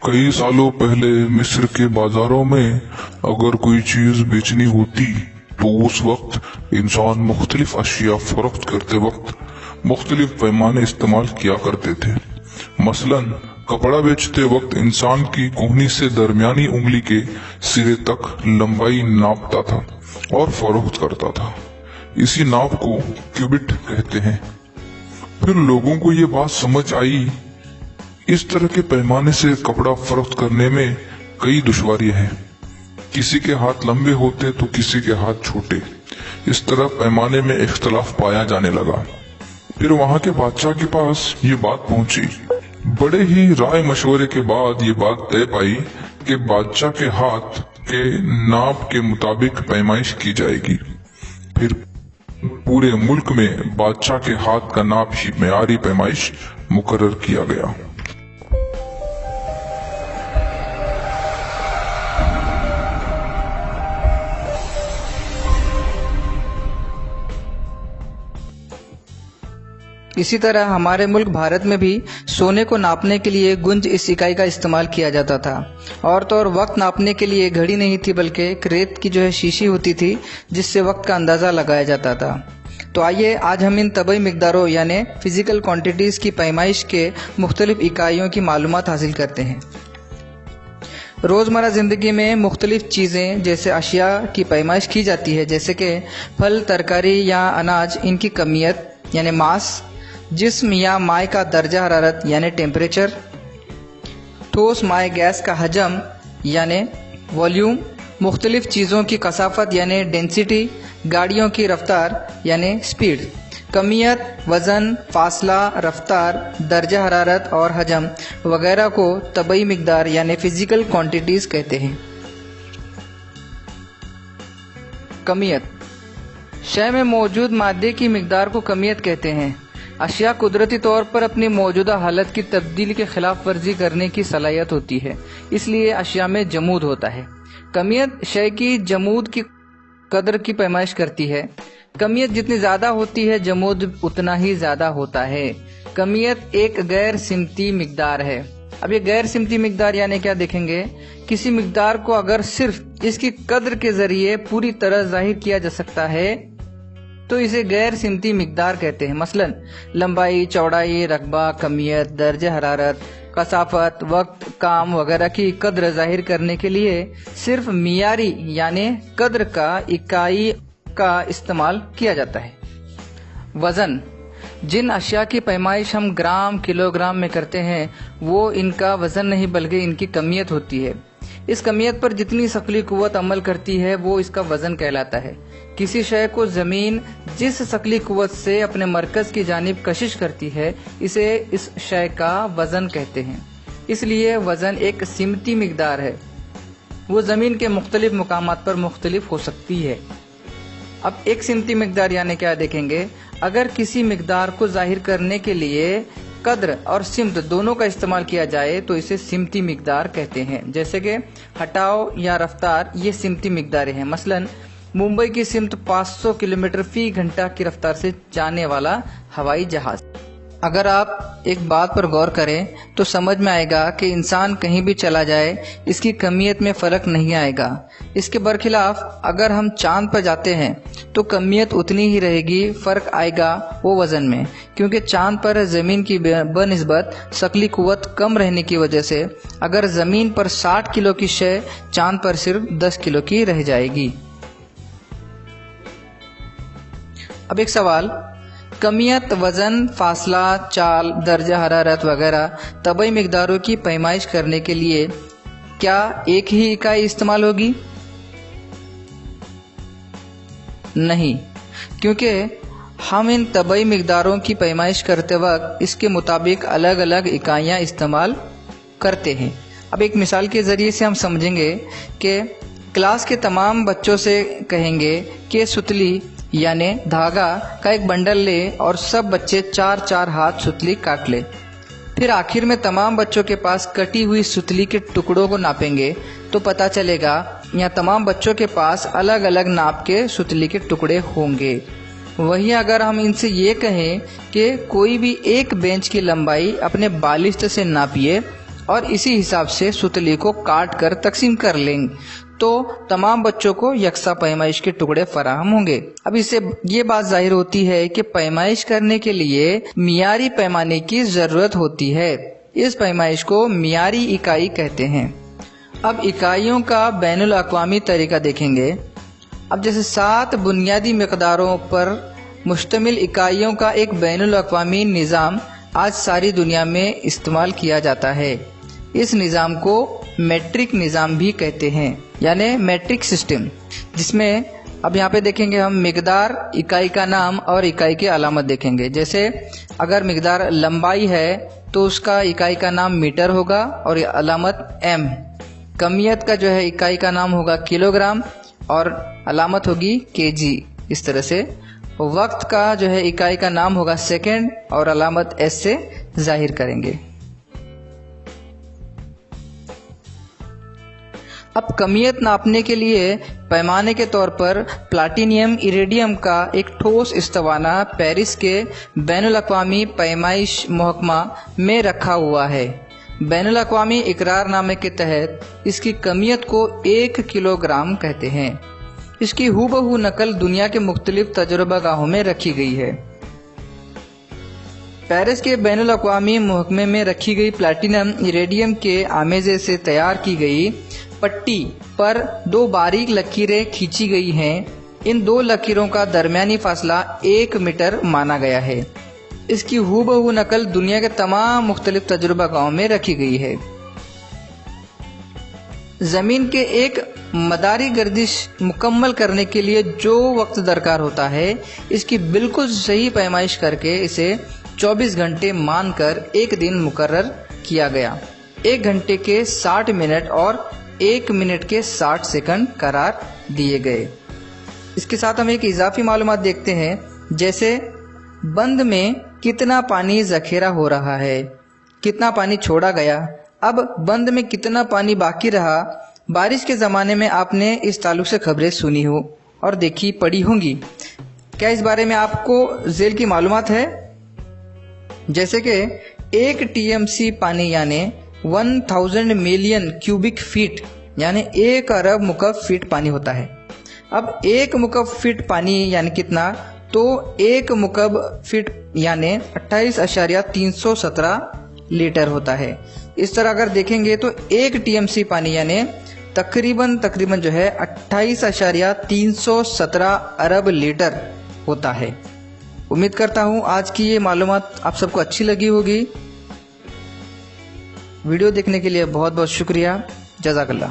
कई सालों पहले मिस्र के बाजारों में अगर कोई चीज बेचनी होती तो उस वक्त इंसान मुख्तलिफ अशिया फरोख्त करते वक्त मुख्तलिफ पैमाने इस्तेमाल किया करते थे। मसलन कपड़ा बेचते वक्त इंसान की कोहनी से दरमियानी उंगली के सिरे तक लंबाई नापता था और फरोख्त करता था। इसी नाप को क्यूबिट कहते हैं। फिर लोगों को ये बात समझ आई, इस तरह के पैमाने से कपड़ा फरोख्त करने में कई दुश्वारियां हैं। किसी के हाथ लंबे होते तो किसी के हाथ छोटे। इस तरह पैमाने में इख्तलाफ पाया जाने लगा। फिर वहां के बादशाह के पास ये बात पहुंची। बड़े ही राय मशवरे के बाद ये बात तय पाई कि बादशाह के हाथ के नाप के मुताबिक पैमाइश की जाएगी। फिर पूरे मुल्क में बादशाह के हाथ का नाप ही मेयारी पैमाइश मुकर्रर किया गया। इसी तरह हमारे मुल्क भारत में भी सोने को नापने के लिए गुंज इस इकाई का इस्तेमाल किया जाता था। और तो और वक्त नापने के लिए घड़ी नहीं थी, बल्कि एक रेत की शीशी होती थी जिससे वक्त का अंदाज़ा लगाया जाता था। तो आइए आज हम इन तबई मिकदारों यानी फिजिकल क्वांटिटीज़ की पैमाइश के मुख्तलिफ इकाइयों की मालूमात हासिल करते हैं। रोज़मर्रा ज़िंदगी में मुख्तलिफ चीज़ें जैसे अशिया की पैमाइश की जाती है, जैसे कि फल, तरकारी या अनाज, इनकी कमियत यानी मास, जिस्म या माय का दर्जा हरारत यानी टेम्परेचर, ठोस माय गैस का हजम यानी वॉल्यूम, मुख्तलिफ चीज़ों की कसाफत यानी डेंसिटी, गाड़ियों की रफ्तार यानी स्पीड, कमियत, वज़न, फासला, रफ्तार, दर्जा हरारत और हजम वगैरह को तबई मिकदार यानी फिजिकल क्वांटिटीज़ कहते हैं। कमियत शय में मौजूद मादे की मिकदार को कमियत कहते हैं। अशिया कुदरती तौर पर अपनी मौजूदा हालत की तब्दीली के खिलाफ वर्जी करने की सलाहियत होती है, इसलिए अशिया में जमूद होता है। कमियत शय की जमूद की कदर की पैमाइश करती है। कमियत जितनी ज़्यादा होती है, जमूद उतना ही ज़्यादा होता है। कमियत एक गैर सिमती मिकदार है। अब ये गैर सिमती मिकदार यानी क्या देखेंगे। किसी मिकदार को अगर सिर्फ इसकी कदर के जरिए पूरी तरह जाहिर किया जा सकता है तो इसे गैर सिमती मिकदार कहते हैं। मसलन लंबाई, चौड़ाई, रकबा, कमियत, दर्जा हरारत, कसाफत, वक्त, काम वगैरह की कदर जाहिर करने के लिए सिर्फ मियारी यानी कदर का इकाई का इस्तेमाल किया जाता है। वजन जिन अशिया की पैमाइश हम ग्राम, किलोग्राम में करते हैं वो इनका वजन नहीं बल्कि इनकी कमियत होती है। इस कमियत पर जितनी सकली कुव्वत अमल करती है वो इसका वजन कहलाता है। किसी शय को जमीन जिस सकली कुव्वत से अपने मरकज की जानिब कशिश करती है इसे इस शय का वजन कहते हैं। इसलिए वजन एक सिमती मिकदार है, वो जमीन के मुख्तलिफ मुकामात पर मुख्तलिफ हो सकती है। अब एक सिमती मिकदार यानी क्या देखेंगे। अगर किसी मिकदार को जाहिर करने के लिए कद्र और सिमत दोनों का इस्तेमाल किया जाए तो इसे सिमती मिकदार कहते हैं। जैसे कि हटाव या रफ्तार, ये सिमती मिकदारें हैं। मसलन मुंबई की सिमत 500 किलोमीटर फी घंटा की रफ्तार से जाने वाला हवाई जहाज। अगर आप एक बात पर गौर करें तो समझ में आएगा कि इंसान कहीं भी चला जाए इसकी कमियत में फ़र्क नहीं आएगा। इसके बरखिलाफ अगर हम चांद पर जाते हैं तो कमियत उतनी ही रहेगी, फ़र्क आएगा वो वज़न में, क्योंकि चांद पर ज़मीन की बनिस्बत सकली कुव्वत कम रहने की वजह से अगर ज़मीन पर 60 किलो की शय चांद पर सिर्फ 10 किलो की रह जाएगी। अब एक सवाल, कमियत, वजन, फासला, चाल, दर्जा हरारत वगैरह तबई मिकदारों की पैमाइश करने के लिए क्या एक ही इकाई इस्तेमाल होगी? नहीं, क्योंकि हम इन तबई मिकदारों की पैमाइश करते वक्त इसके मुताबिक अलग अलग इकाइयाँ इस्तेमाल करते हैं। अब एक मिसाल के ज़रिए से हम समझेंगे कि क्लास के तमाम बच्चों से कहेंगे कि सुतली यानी धागा का एक बंडल ले और सब बच्चे 4-4 हाथ सुतली काट ले। फिर आखिर में तमाम बच्चों के पास कटी हुई सुतली के टुकड़ों को नापेंगे तो पता चलेगा यहाँ तमाम बच्चों के पास अलग अलग नाप के सुतली के टुकड़े होंगे। वहीं अगर हम इनसे ये कहें कि कोई भी एक बेंच की लंबाई अपने बालिश्त से नापिए और इसी हिसाब से सुतली को काट कर तकसीम कर लेंगे तो तमाम बच्चों को यकसा पैमाइश के टुकड़े फराहम होंगे। अब इससे ये बात जाहिर होती है कि पैमाइश करने के लिए मियारी पैमाने की जरूरत होती है। इस पैमाइश को मियारी इकाई कहते हैं। अब इकाइयों का बैनुल अक़वामी तरीका देखेंगे। अब जैसे 7 बुनियादी मिक़दारों पर मुश्तमिल इकाइयों का एक बैनुल अक़वामी निज़ाम आज सारी दुनिया में इस्तेमाल किया जाता है। इस निज़ाम को मेट्रिक निज़ाम भी कहते हैं, यानी मेट्रिक सिस्टम, जिसमें अब यहाँ पे देखेंगे हम मिक़दार, इकाई का नाम और इकाई की अलामत देखेंगे। जैसे अगर मिक़दार लंबाई है तो उसका इकाई का नाम मीटर होगा और अलामत एम। कमियत का जो है इकाई का नाम होगा किलोग्राम और अलामत होगी केजी। इस तरह से वक्त का जो है इकाई का नाम होगा सेकंड और अलामत एस से जाहिर करेंगे। अब कमियत नापने के लिए पैमाने के तौर पर प्लाटिनियम इरेडियम का एक ठोस इस्तवाना पेरिस के बैनुल अक़वामी पैमाइश महकमा में रखा हुआ है। बैनुल अक़वामी इकरारनामे के तहत इसकी कमियत को 1 किलोग्राम कहते हैं। इसकी हूबहू नकल दुनिया के मुख्तलिफ तजुर्बागाहों में रखी गई है। पेरिस के बैनुल अक़वामी महकमे में रखी गई प्लाटिनम इरेडियम के आमेजे से तैयार की गई पट्टी पर 2 बारीक लकीरें खींची गई हैं। इन 2 लकीरों का दरमियानी फासला 1 मीटर माना गया है। इसकी हूबहू नकल दुनिया के तमाम मुख्तलिफ तजुर्बागाहों में रखी गई है। जमीन के एक मदारी गर्दिश मुकम्मल करने के लिए जो वक्त दरकार होता है, इसकी बिल्कुल सही पैमाइश करके इसे 24 घंटे मानकर एक दिन मुकर्रर किया गया। 1 घंटे के 60 मिनट और 1 मिनट के 60 सेकंड करार दिए गए। इसके साथ हम एक इजाफी मालूमात देखते हैं। जैसे बंद में कितना पानी जखेरा हो रहा है, कितना पानी छोड़ा गया, अब बंद में कितना पानी बाकी रहा। बारिश के ज़माने में आपने इस ताल्लुक से खबरें सुनी हो और देखी पढ़ी होंगी। क्या इस बारे में आपको ज़ेल की मालूमात है? जैसे कि 1 TMC पानी यानी 1000 मिलियन क्यूबिक फीट यानी 1 अरब मुकब फीट पानी होता है। अब 1 मुकब फीट पानी यानी कितना, तो 1 मुकब फीट यानी 28.317 लीटर होता है। इस तरह अगर देखेंगे तो 1 TMC पानी यानी तकरीबन जो है 28.317 अरब लीटर होता है। उम्मीद करता हूँ आज की ये मालूमात आप सबको अच्छी लगी होगी। वीडियो देखने के लिए बहुत बहुत शुक्रिया। जज़ाकल्लाह।